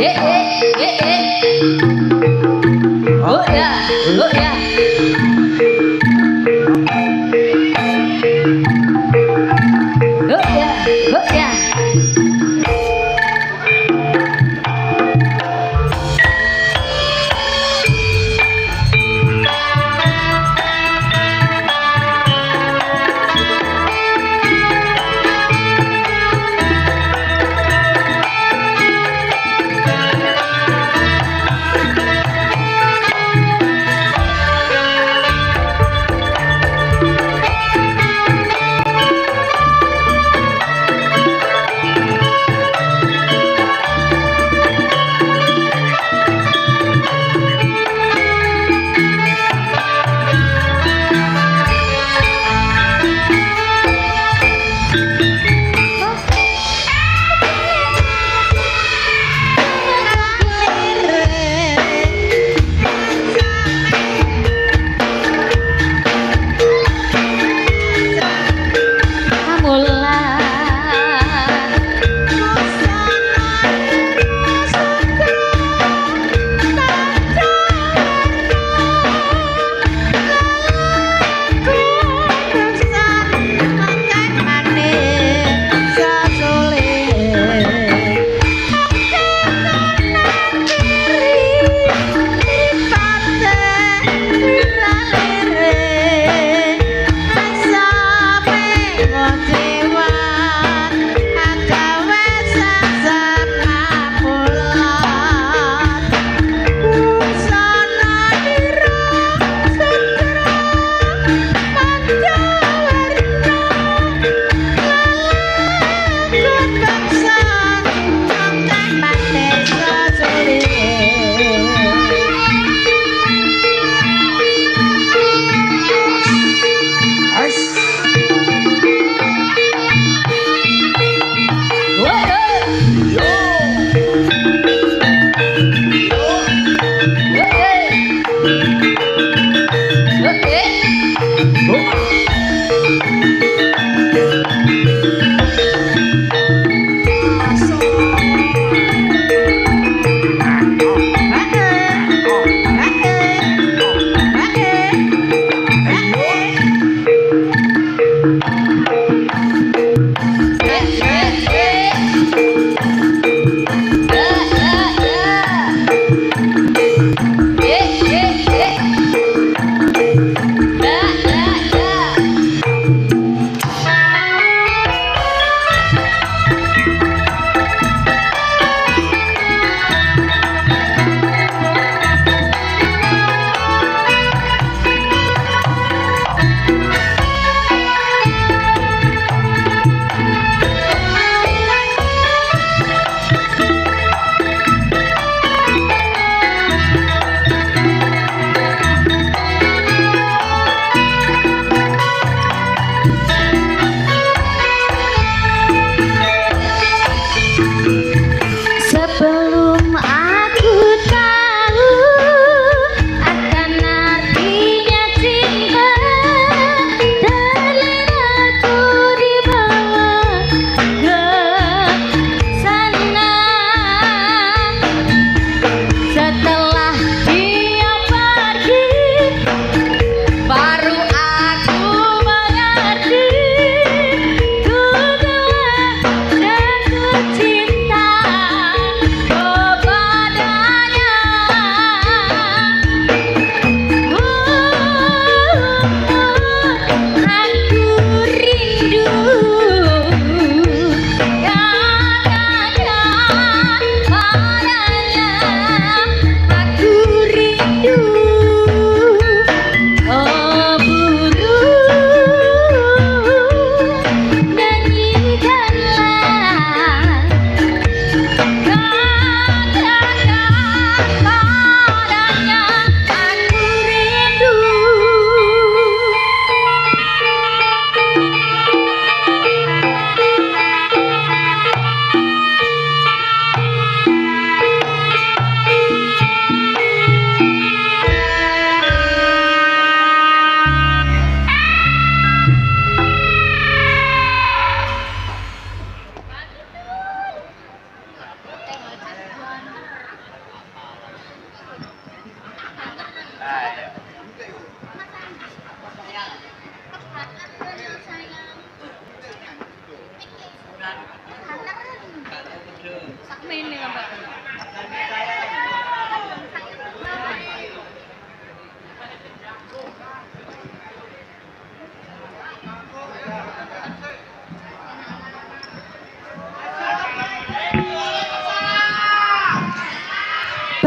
Oh ya, oh ya. Oh ya, oh ya.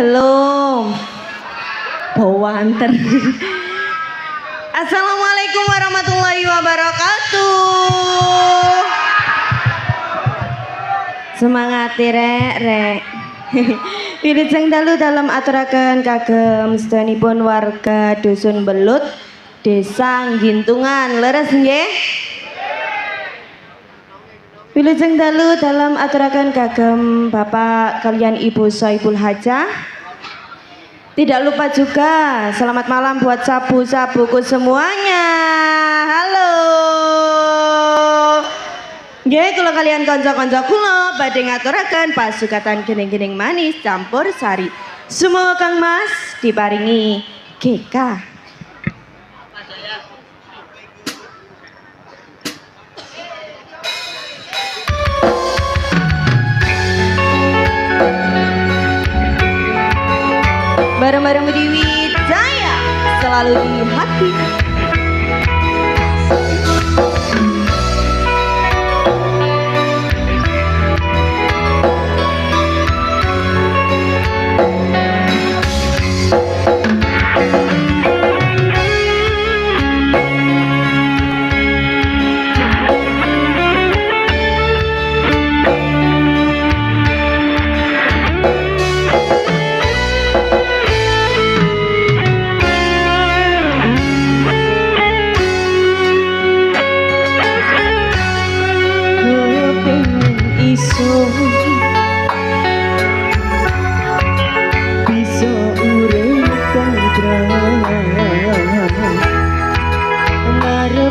Belum. Bawanter. Assalamualaikum warahmatullahi wabarakatuh. Semangat rek. Wilujeng dalu dalam aturaken kagem sedanipun warga Dusun Belut, Desa Gintungan. Leres nggih? Wilujeng dalu dalam aturaken kagem Bapak kalian Ibu Soibul Hajah. Tidak lupa juga selamat malam buat sabu-sabuku semuanya. Halo. Nggih kula kalian kanca-kanca kula badhe ngaturaken pasugatan gening-gening manis campur sari. Sumoga Kang Mas diparingi GK. Bareng-bareng Budi Wijaya selalu di hati.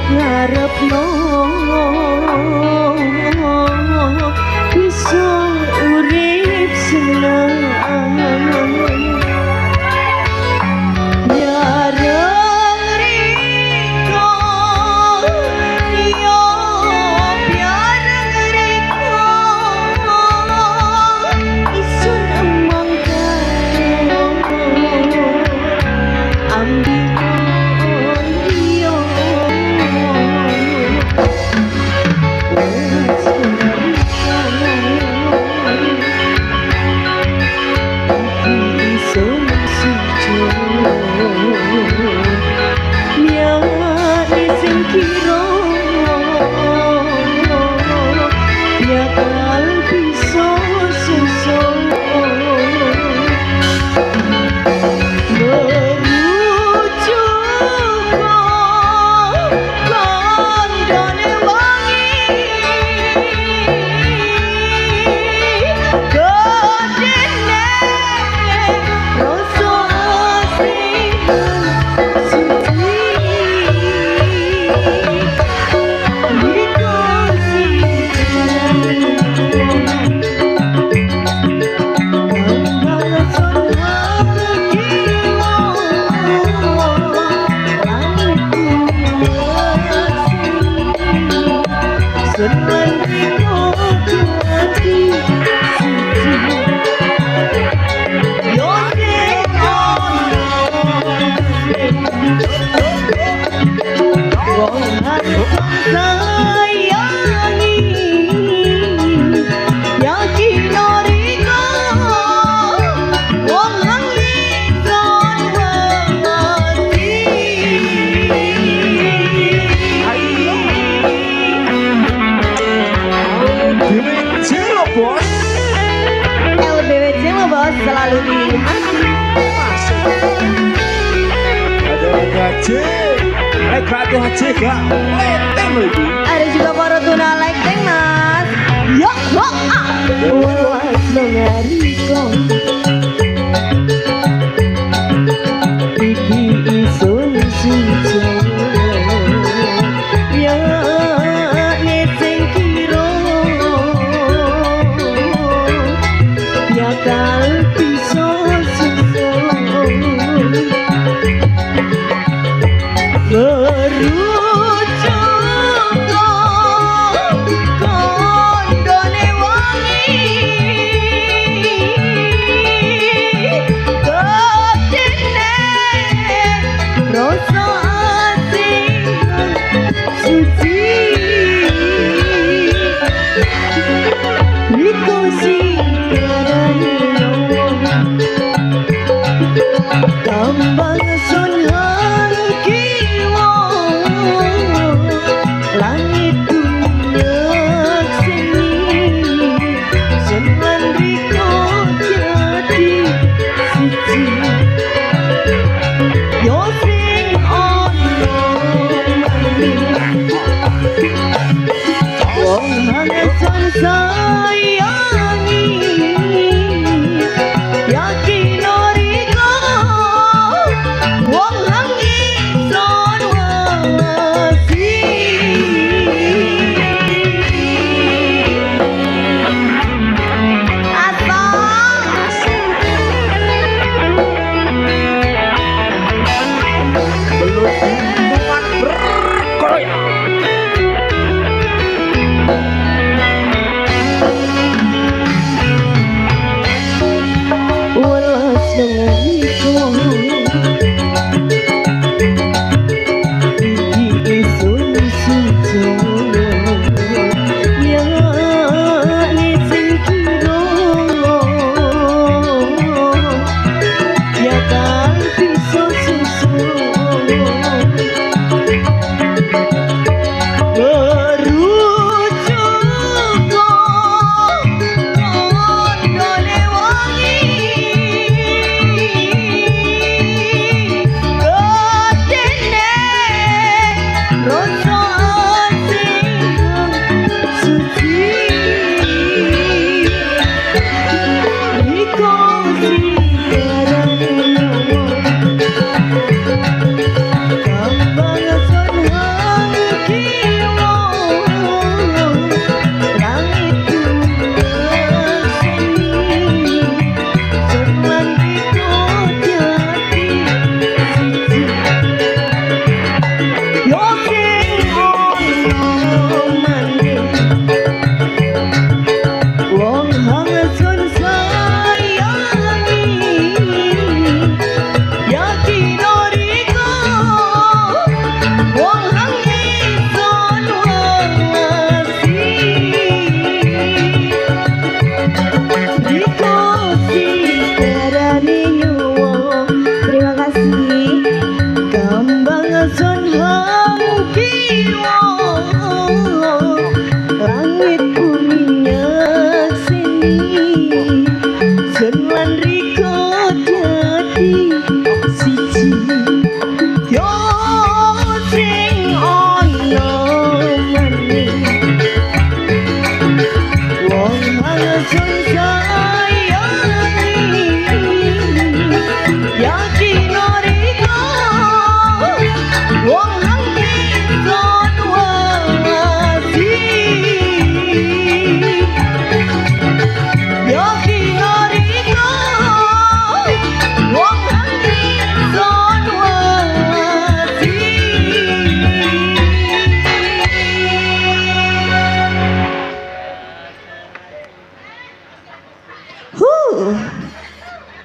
Ngarep no bisa urip seneng yareng riko yo yareng riko isun emang karo ambil selalu di hati. Ada juga para tuna like mas. Yo yo ah. Walas mengariko. Iki isun suci. Ya neseng kiro. Ya kalpi sosuso.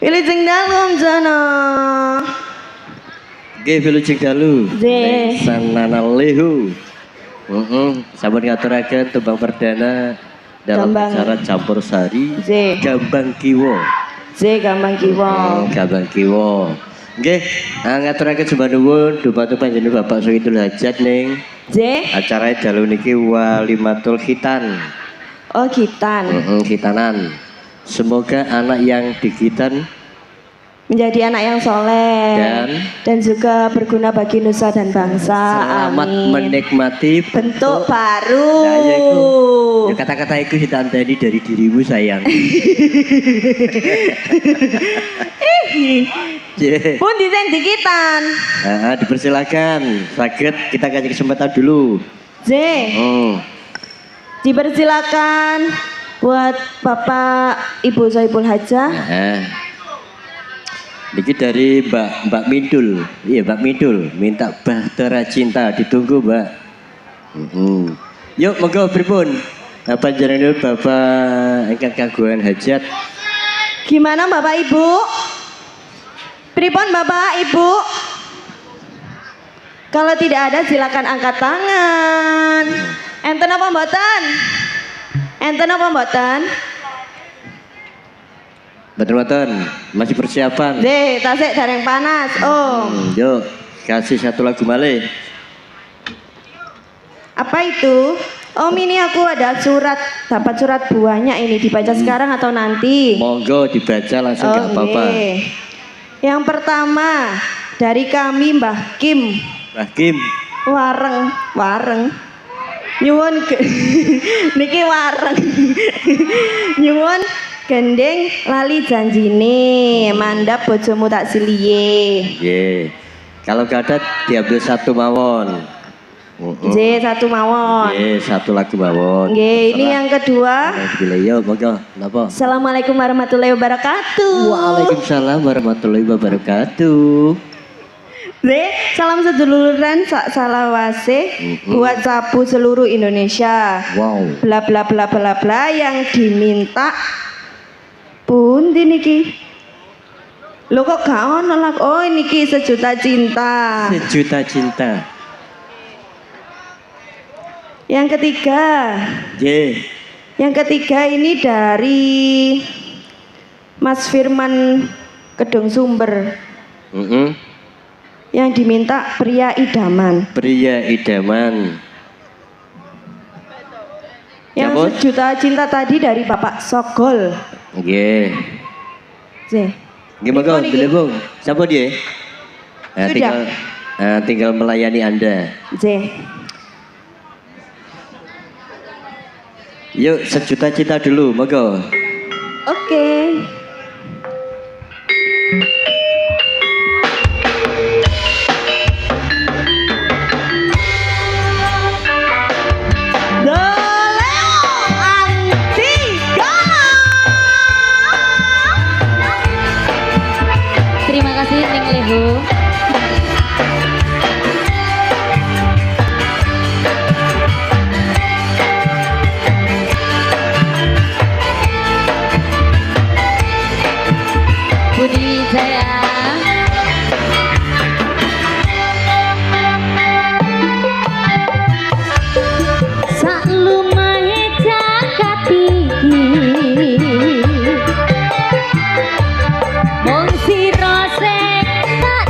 Wilujeng dalu Om Jono. Nggih wilujeng dalu. Nggih. Sanana lehu. Sampun ngaturaken tembang perdana dalam Gambang. acara campur sari Nggih. Gambang Kiwo. Gambang Kiwo. Gambang Kiwo. Nggih, ngaturaken sembah nuwun dumateng panjenengan Bapak Soidul Hajat ning acara dalu niki Walimatul Khitan. Oh Gitan. Khitanan. Semoga anak yang digitan Menjadi anak yang soleh dan juga berguna bagi nusa dan bangsa. selamat Amin. menikmati Bentuk baru. Nah, ya iku. Ya, kata-kata itu ditandani dari dirimu sayang. Pun desain dikitan. Dipersilakan. Sakit kita kasih kesempatan dulu. Dipersilakan buat Bapak Ibu Soibul Hajah. Niki dari Mbak Midul. Iya Mbak Midul minta bahtera cinta, ditunggu Mbak. Yuk monggo pripun? Apa jenengan Bapak ingkang kagungan hajat? Gimana Bapak Ibu? Pripun Bapak Ibu? Kalau tidak ada silakan angkat tangan. Enten apa mboten? Enten apa mboten? Betul-betul masih persiapan. Tasik dareng panas. Yuk kasih satu lagu malih. Apa itu? Om ini aku ada surat, dapat surat buahnya ini dibaca sekarang atau nanti? Monggo dibaca langsung nggak apa-apa. Yang pertama dari kami Mbah Kim. Mbah Kim. Wareng. Nyuwun niki wareng. Nyuwun gendeng lali janjine, mandap bojomu tak siliye. Kalau gak ada diambil satu mawon. Satu mawon. Satu lagu mawon. Ini yang kedua. Yuk, monggo. Napa? Assalamualaikum warahmatullahi wabarakatuh. Waalaikumsalam warahmatullahi wabarakatuh. Salam seduluran sak salawase buat sapu seluruh Indonesia. Wow. Bla bla bla bla bla yang diminta pundi niki. Lo kok gak ono lah. Oh niki sejuta cinta. Sejuta cinta. Yang ketiga. Yang ketiga ini dari Mas Firman Kedung Sumber. Yang diminta pria idaman. Pria idaman. Yang sejuta cinta tadi dari Bapak Sogol. Nggih. Monggo dilebung. Siapa dia? Tinggal melayani Anda. Yuk sejuta cinta dulu, monggo. Oke. Terima kasih Ning Lehu. Budi Wijaya. Sak lumahe jagat iki mung sira sing tak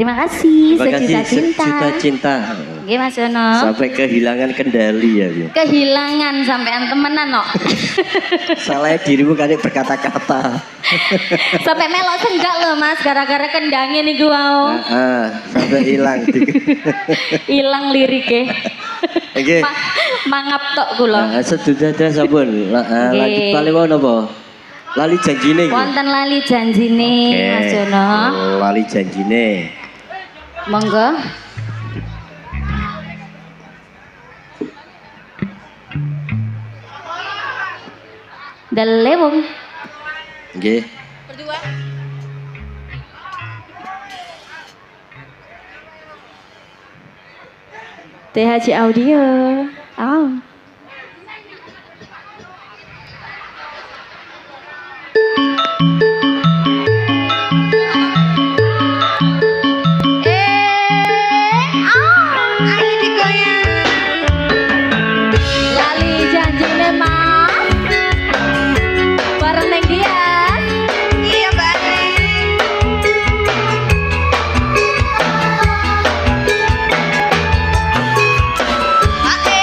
Terima kasih, Terima kasih sejuta cinta. sejuta cinta. Nggih Mas Yono. Sampai kehilangan kendali ya. Bu. Kehilangan sampean temenan no. Salah dirimu kali berkata-kata. Sampai melok senggak loh Mas gara-gara kendangnya nih gua. Sampai hilang. Hilang liriknya. Oke. Mangap tok kula. Sedudah sampun. Lagi paling mau napa? Lali janjine. Wonten lali janjine Mas Yono. Lali janjine. Monggo. Dalem. Nggih. Berdua. THC Audio. Oh. Ayo digoyang. Lali janjine Mas. Bareng neng Dias. Iya, Mbak. Oke.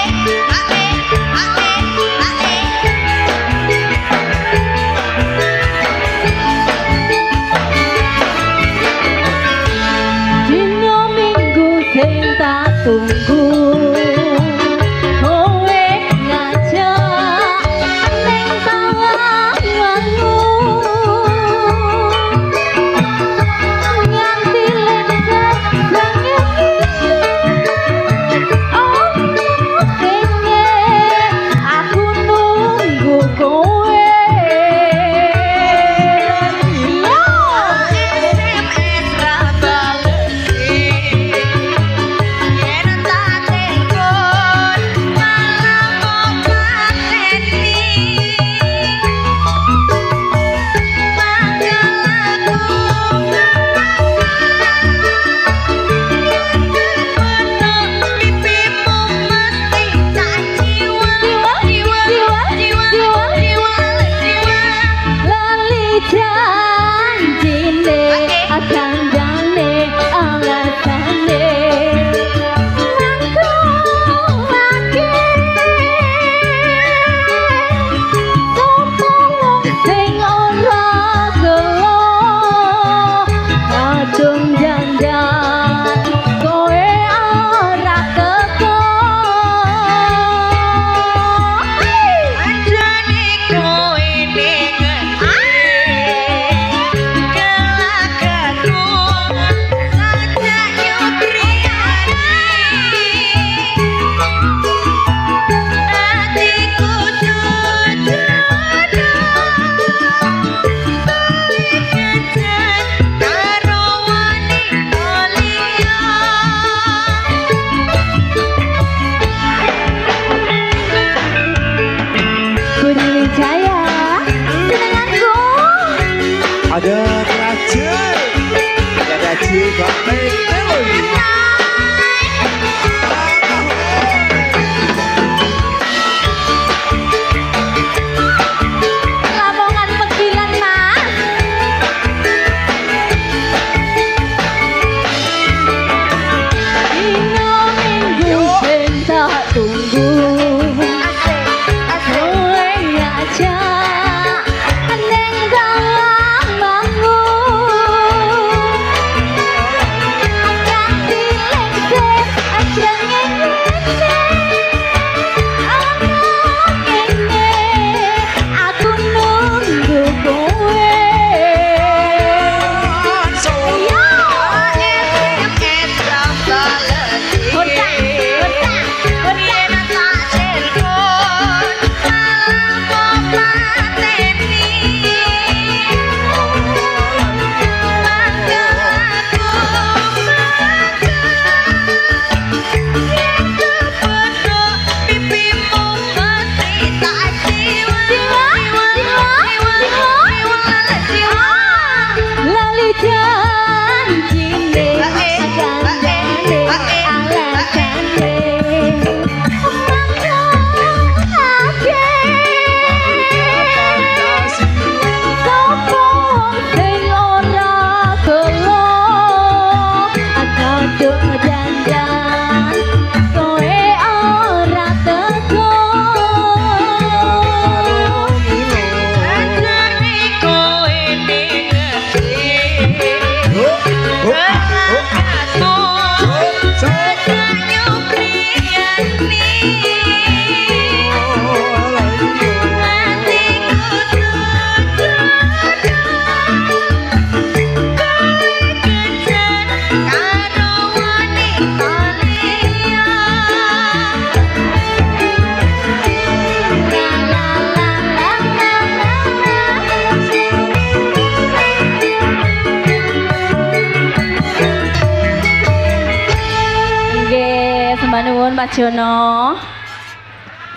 Pak Jono.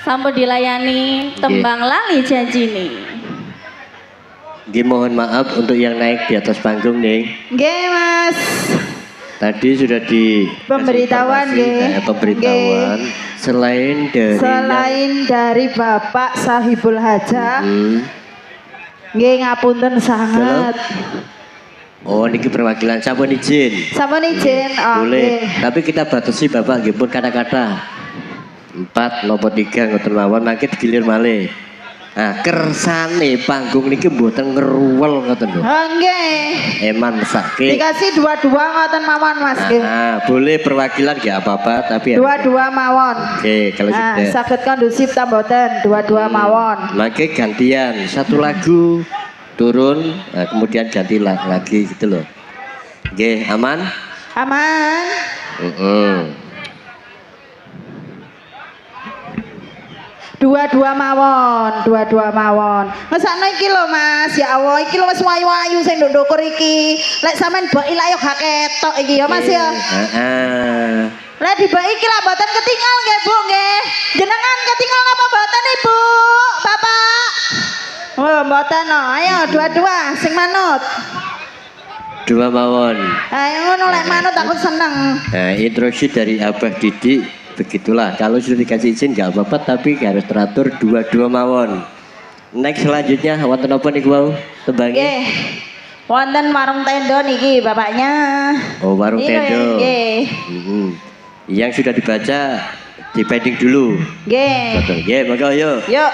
Sampun dilayani tembang lali janji nih. Nggih, mohon maaf untuk yang naik di atas panggung nih. Nggih, Mas. Tadi sudah di Pemberitahuan nggih. Pemberitahuan selain dari Bapak Sahibul Hajah. Nggih, ngapunten sangat. Oh, niki perwakilan sampun izin. Sampun izin. Oh, boleh. nggih. Tapi kita batasi Bapak nggih pun kata-kata. 4 nopo 3 ngoten mawon mangke digilir malih. Nah, kersane panggung niki mboten ngeruwel ngoten lho. Oh, nggih. Eman sakit. Dikasih dua-dua ngoten mawon, Mas nggih. Nah, boleh perwakilan nggih apa-apa tapi Dua-dua mawon. Oke, kalau Nah, sudah. saged kondusif ta mboten? Dua-dua mawon. Maka gantian satu lagu turun, nah, kemudian ganti lagi gitu loh. Oke, aman? Aman. Dua-dua mawon. Ngesakno iki lho Mas, ya Allah, iki lho wis wayu-wayu sing nduk-ndukur iki. Lek sampean baki lak yo gak ketok iki ya Mas ya. Heeh. Lek dibaki iki lak mboten ketinggal nggih Bu nggih. Jenengan ketinggal apa mboten Ibu? Bapak. Oh, mboten no. Ayo dua-dua sing manut. Dua mawon. Ayo ngono lek manut aku seneng. Nah, introduksi dari Abah Didik. Begitulah, kalau sudah dikasih izin nggak apa-apa, tapi harus teratur dua-dua mawon. Next selanjutnya, wonten apa nih mau tembangnya? Nggih. Wonten warung tendo niki bapaknya. Oh, warung Iya, tendo. nggih. Yang sudah dibaca di pending dulu. Nggih. Betul. Nggih, monggo yuk. Yuk.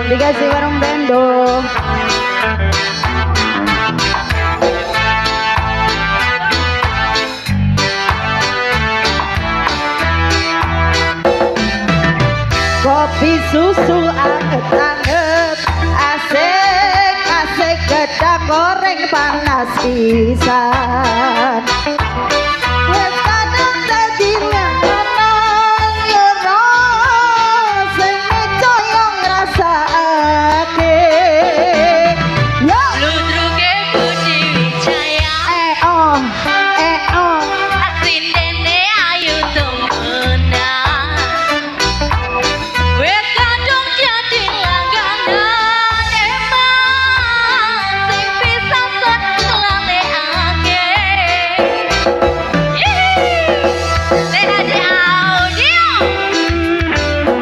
Dikasih warung tendo. Kopi susu anget-anget, asik-asik gedang goreng panas pisan. Wes kadang dadi ngenong yo ro sing coyo ngrasake. Yo Ludruke Budi Wijaya oh asindene ayu temenan wis kadung jadi langganan emang sing bisa selalekake sehat audio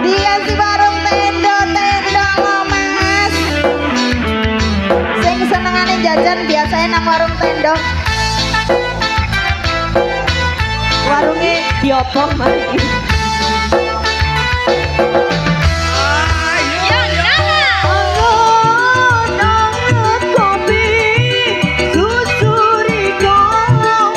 dia si warung tendo lo Mas. Sing senengane jajan biasanya nang warung tendo. Warungnya diopong mari. ya nama Anget kopi susuri gombong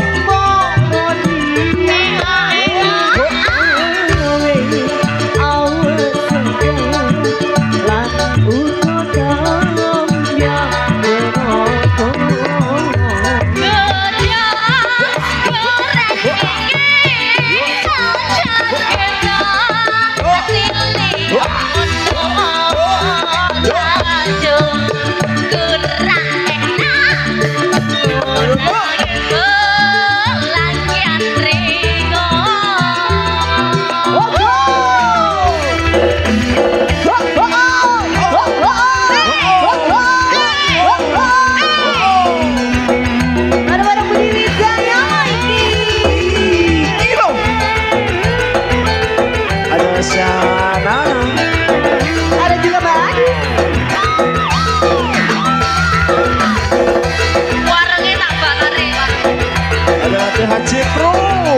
Ada juga lagi. warungnya tak bakar Ada THC Pro,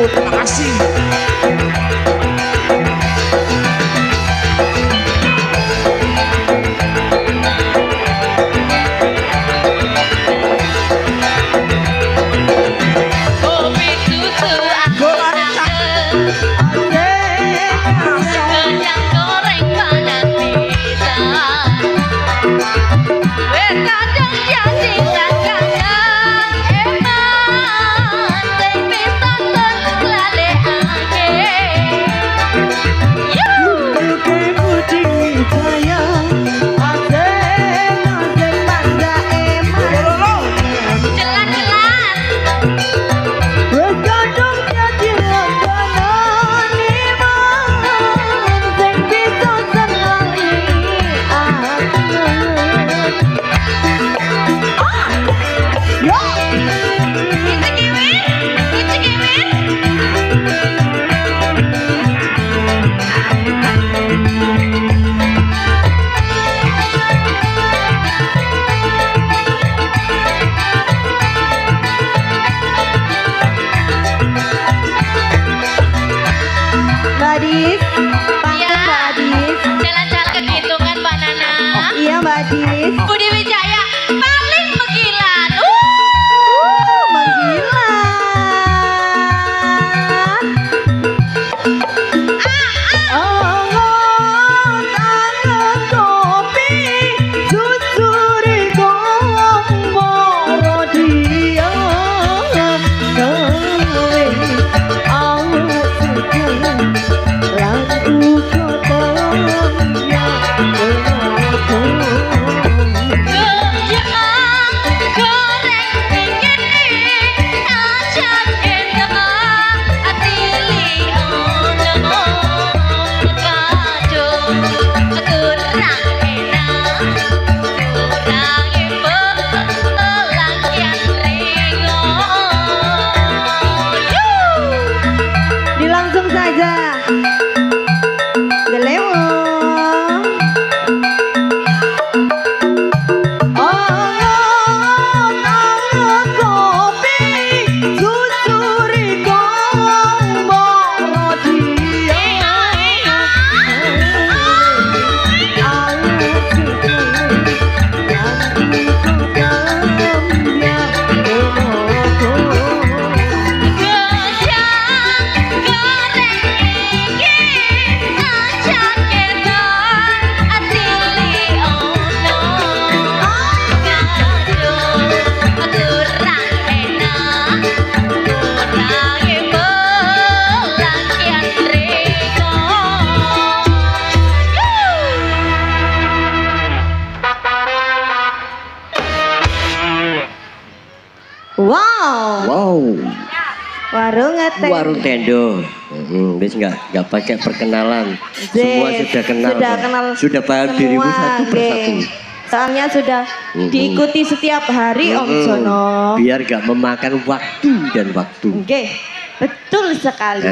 terima kasih. kopi susu anget-anget gedang goreng panas pisan wes kadang jadi langganan emang sing bisa selalekake Adis. Ya. Mbak Adis. Jalan-jalan ke Gitungan Mbak Nana. Iya Mbak Adis. Budi Wijaya paling mengkilat. Menggila. Langsung saja. Delewo. Wow. Wow. Warung ngeteh. Warung tendo. Wis nggak pakai perkenalan. Semua sudah kenal. Sudah kok. kenal. Sudah paham dirimu semua, satu persatu. Ge. Soalnya sudah diikuti setiap hari Om Jono. Biar gak memakan waktu dan waktu. Oke, betul sekali.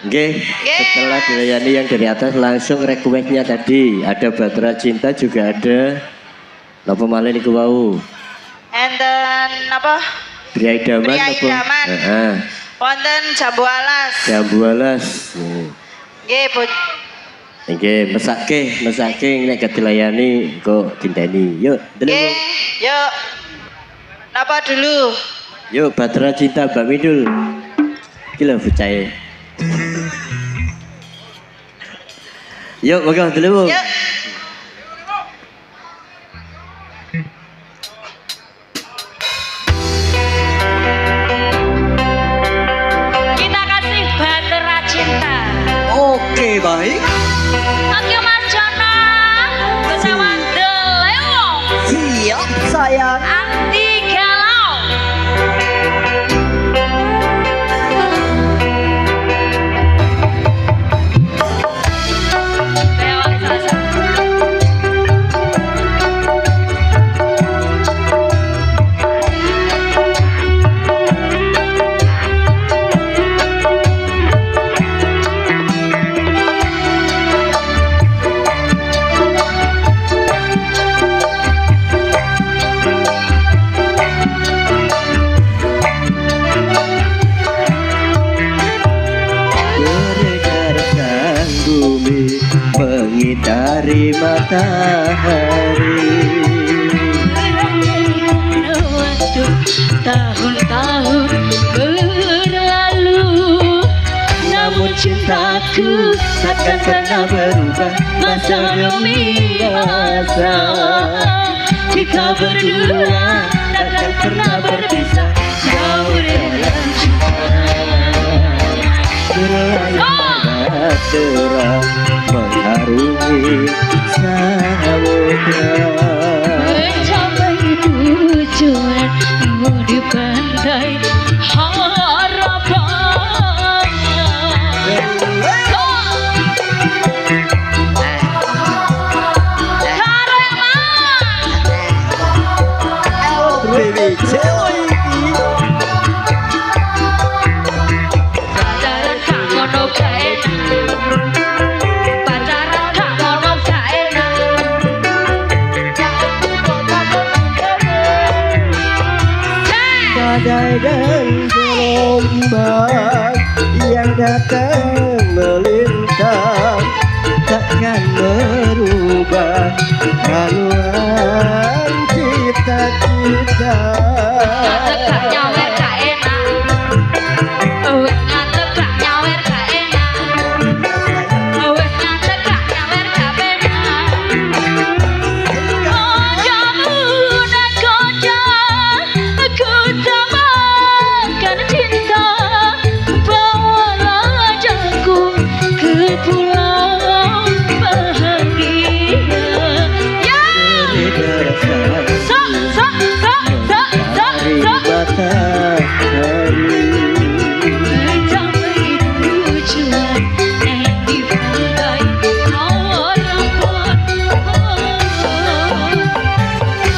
Oke, setelah dilayani yang dari atas langsung requestnya tadi ada Batra Cinta juga ada. Napa malih niku wau? Enten apa? Pria idaman Pria apa? idaman. Wonten jambu alas. Jambu alas. Nggih, Bu. Nggih, mesake nek gak dilayani kok dinteni. Yuk, deleng. Nggih, yuk. Napa dulu? Yuk Batra Cinta Mbak Midul. Iki lho bocahe. Yuk, monggo dulu. Yuk. Kita kasih Batra Cinta. Oke, baik. Oke Mas Jono. Bersama Delewo. Siap, sayang. Anti galau. Lewat saja. Beredar bumi mengitari matahari. Waktu tahun-tahun berlalu, namun cintaku takkan pernah berubah masa demi masa. Kita berdua takkan pernah berpisah jauh dalam cinta. Berlayar cerah mengharungi samudra. Mencapai tujuanmu di pantai harapan. Baby, cewek ini. Pacaran gak ngono gak enak. Pacaran gak ngono gak enak. Badai dan gelombang yang datang melintang takkan merubah haluan cita-cita. Gak nyawer gak enak. Wes ngantuk gak nyawer gak enak. Wes ngantuk gak nyawer gak penak. Kancamu nak kanca, aku tambahkan cinta. Bawalah aku ke pulau bahagia. Ya. Sok sok sok sok sok sok. Matahari Sampai tujuan yang dipakai harapan.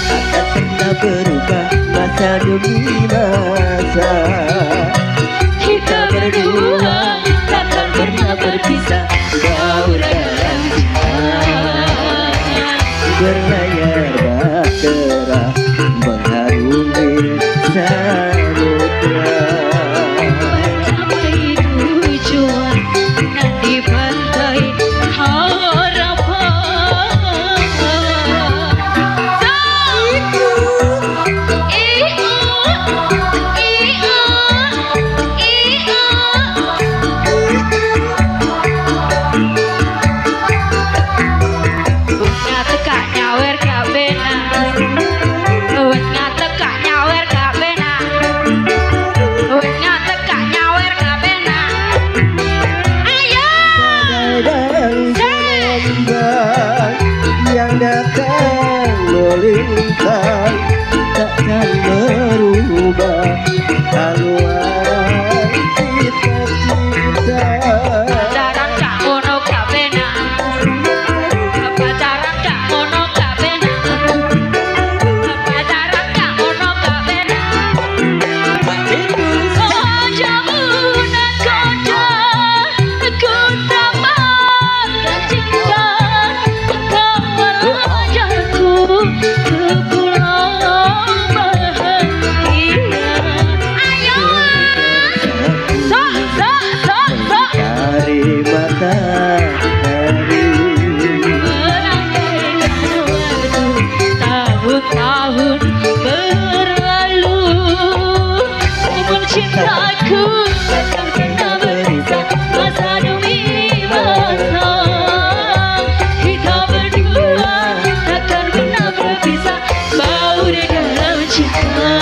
akan pernah berubah masa demi masa. Kita berdua takkan pernah berpisah. Baur dalam cinta. Berlayar bahtera mengharungi samudra. Sampai tujuan yang di pantai harapan. Bunga tekak nyawer gak benar. Wes ngatek gak nyawer gak benar. Wes ngatek gak nyawer gak benar. Ayo. Dan gelombang yang datang melintang takkan merubah haluan cita-cita. Pacaran gak ngono gak benar. Pacaran gak ngono gak benar. Pacaran gak ngono gak benar. Oh jamu nak koda, aku tambahkan cinta. Bawalah aku ke pulau bahagia. Ayo, sok sok sok sok. Cari matahari Melangkahkan waktu tahun-tahun berlalu. Namun cintaku takkan pernah berpisah masa demi masa. Kita berdua takkan pernah berpisah. Baur dalam cinta.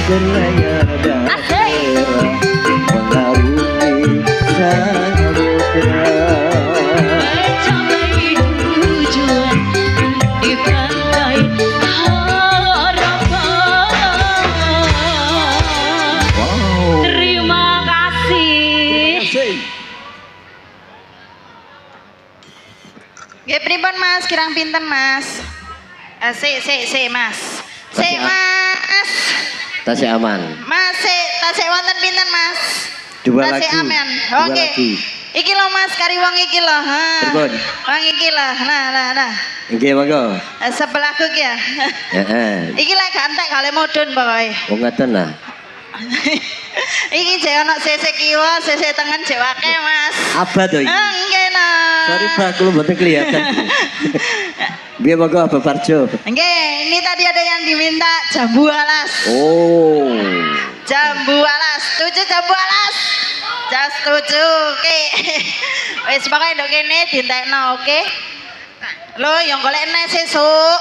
berlayar bahtera mengarungi samudra. Mencapai tujuan di pantai harapan. Wow. Terima kasih. Nggih pripun Mas, kirang pinten Mas? Sik Mas. Sik Mas. Tasik aman. Mas sik, tasik wonten pinten Mas? Dua Tasik lagi. aman. Dua Oke. lagi. Iki lho Mas, kari wong iki lho. Ha. Pripun? Wong iki lho. Nah. Nggih monggo. Sebelahku ki ya. Heeh. Iki lek gantek kali mudun pokoke. Wong ngaten lah. Iki jek ana sisik kiwa, sisik tengen jek akeh Mas. Apa tuh iki? Nggih nah. Sorry Pak, kalau mboten kelihatan. Biar monggo Abah Parjo. Nggih, ini tadi ada yang diminta jambu alas. Oh. Jambu alas, setuju jambu alas? Jas setuju, oke. Wis pokoke ndok kene dintekno, oke? Lho, yang golek nes sesuk.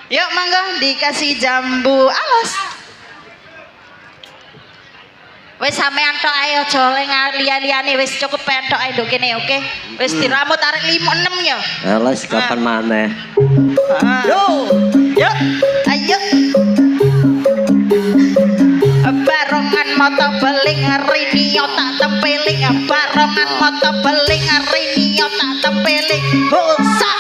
Yuk monggo dikasih jambu alas. Wis sampean tok ae aja liya-liyane wis cukup pentok ae ndok kene, oke? Wis diramut arek 5 6 ya. Alas kapan maneh? Yo, yuk, ayo. Barongan mata beling rini tak tempeling. Barongan mata beling rini tak tempeling. Hosa.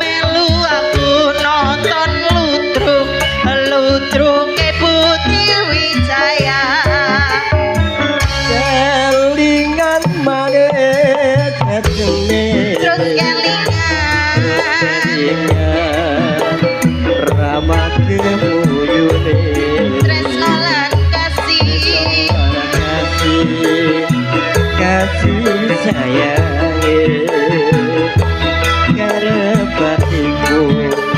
Melu aku nonton ludruk, ludruke Putri Wijaya. sayange karepatiku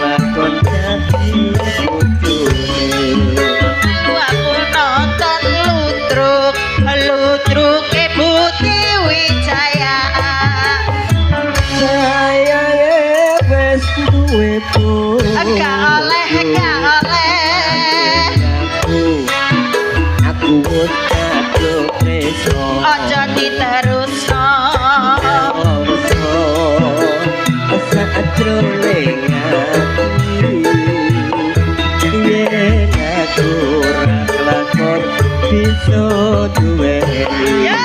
lakon dadi bojone Aku nonton ludruke Putri Wijaya. sayange wis duwe Gak oleh aku wis kadung tresno ojo diterusno. sajroning ati yen aku ora kelakon bisa duweni Ya.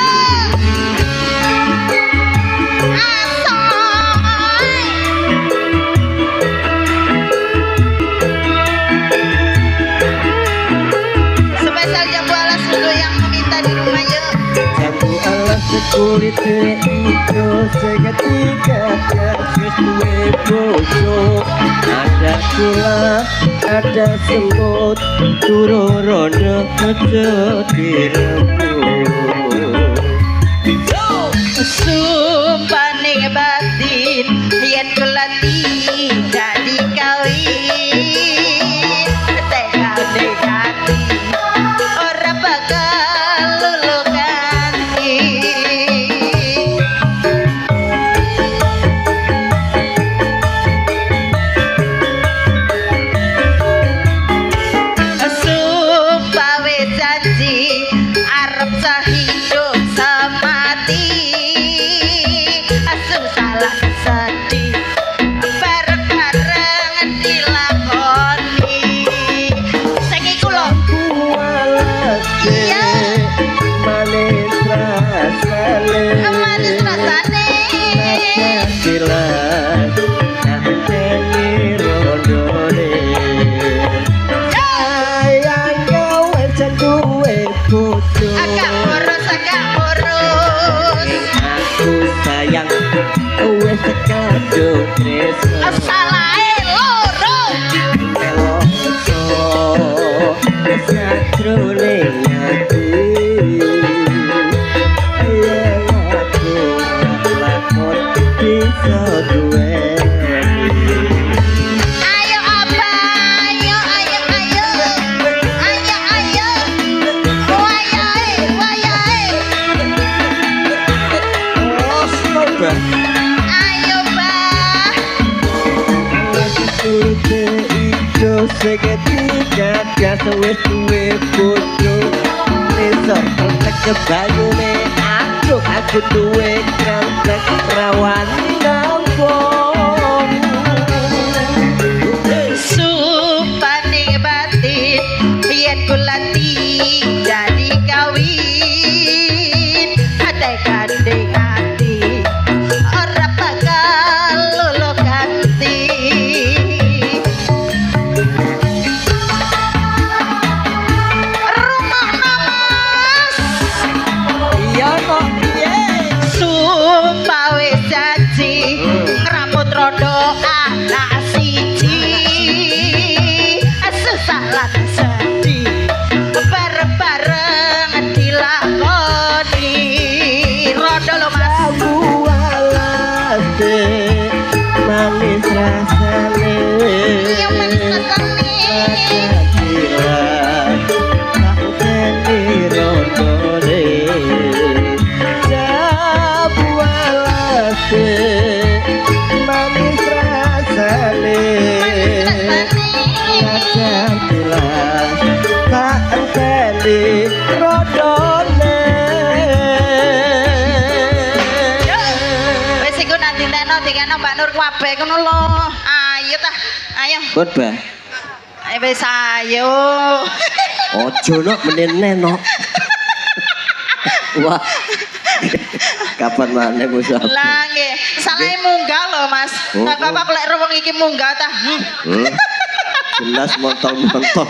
Spesial jambu alas untuk yang meminta di rumah yuk. jambu alas sekulit itu seketika kasus duwe bojo ada kula ada semut turu rondo kejo dirembuk Sumpah ning batin yen kula tidak dikawin tekane hati ora bakal lulu ganti. Sumpah wis janji arep sahidup semati. Salah sedih bareng-bareng dilakoni. Sing iku lho. Iya. manis rasane Manis rasane. silas nganteni rondone sayang kowe duwe bojo Agak boros. aku sayang kowe kadung tresno Salahe loro. Meloso sajroning ati yen aku lakon bisa duweni Ayo apa? Ayo. Wayahe. oh sobat Ayo, Bah. Surte ijo seketika kasa wis duwe bojo Besok kontak kebayune aku duwe kontak rawan nampung Sumpah ning batin yen kula tidak dikawin tekane hati ora bakal lulu ganti. Rumah Mas iya kok piye sumpah wis janji ngrambut rondo anak siji susah lan sedih bareng-bareng dilakoni rondo lo Mas walase manis rasane yang manis rasane aku teni rondone jabu walase manis rasane cantilah tak teni rondone wis iku nanti tekno dikene Mbak Nur kabeh ngono lho ayo tah ayo Bot bah wis ayo ojo nok menene nok wah kapan maneh musuh lah nggih salahe munggah lho Mas Oh, tak apa lek ruweng iki munggah tah jelas montol-montol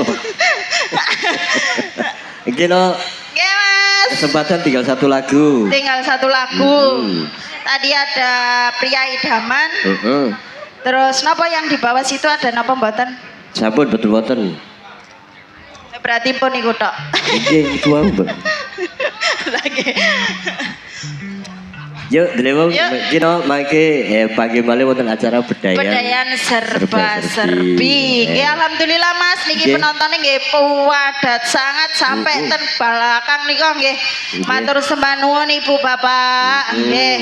iki no nggih Mas kesempatan tinggal satu lagu tinggal satu lagu tadi ada pria idaman terus napa yang di bawah situ ada napa mboten sampun betul boten berarti pun iku tok iki iku wae Mbak. lagi Yuk, Delewong, Yuk. kita mangke panggil malih wonten acara bedayan. Bedayan serba Serba-serbi. serbi. Nggih, alhamdulillah Mas niki Nggih. penontonnya nggih padat sangat sampai ten belakang nika nggih. Matur sembah nuwun Ibu Bapak. Nggih.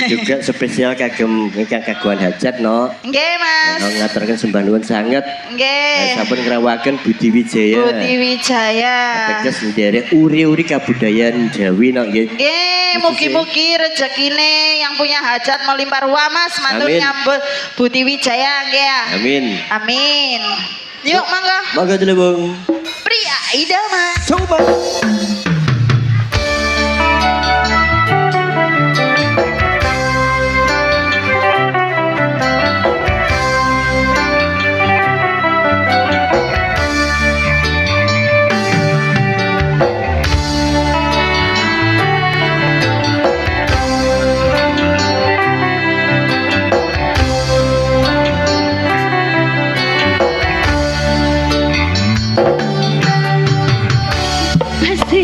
Juga spesial kagem ingkang kagungan hajat no. Nggih Mas. Ngaturkan sembah nuwun sanget. Nggih. Sampun ngrawakaken Budi Wijaya. Budi Wijaya. Teges nderek uri-uri kabudayan Jawi no nggih. Nggih, mugi-mugi rezekine yang punya hajat melimpah ruah Mas, matur Amin. nyambut Budi Wijaya nggih ya. Amin. Amin. Yuk mangga. Mangga Delewong. Pria idaman. Coba. Asik.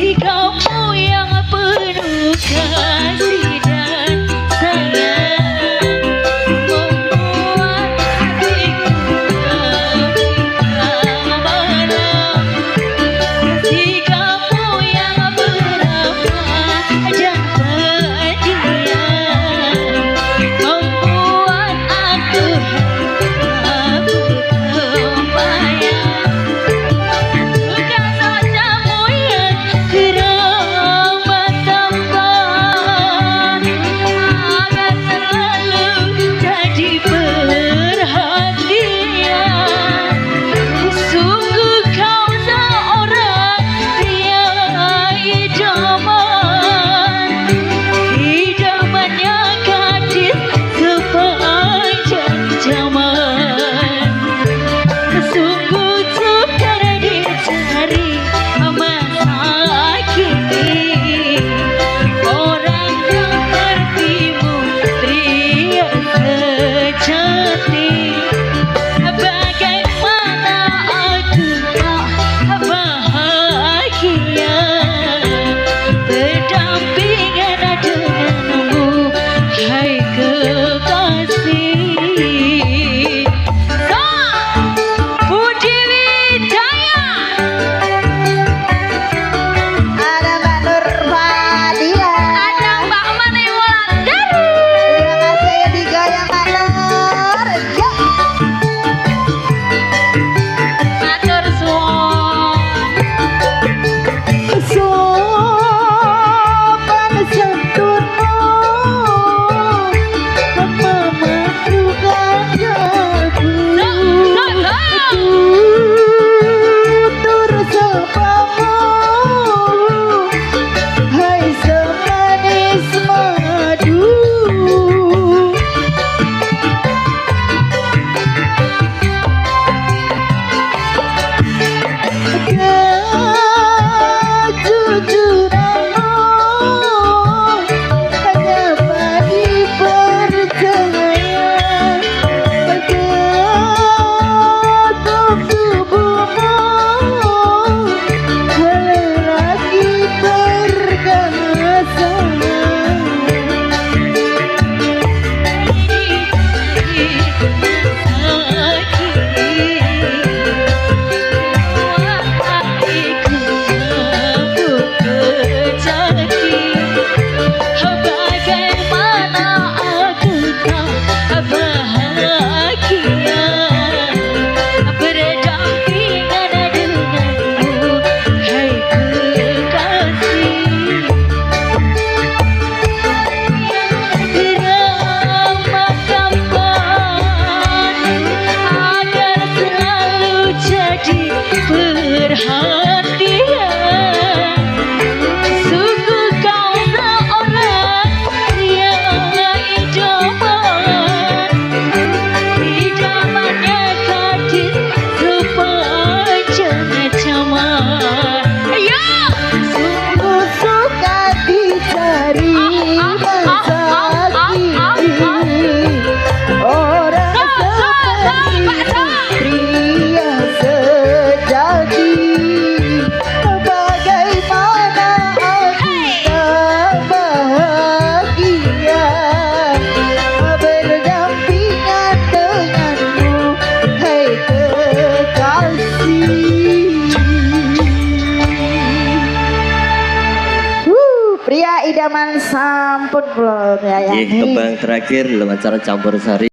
ampun kula Nggih, Yayani. tembang terakhir dalam acara campur sari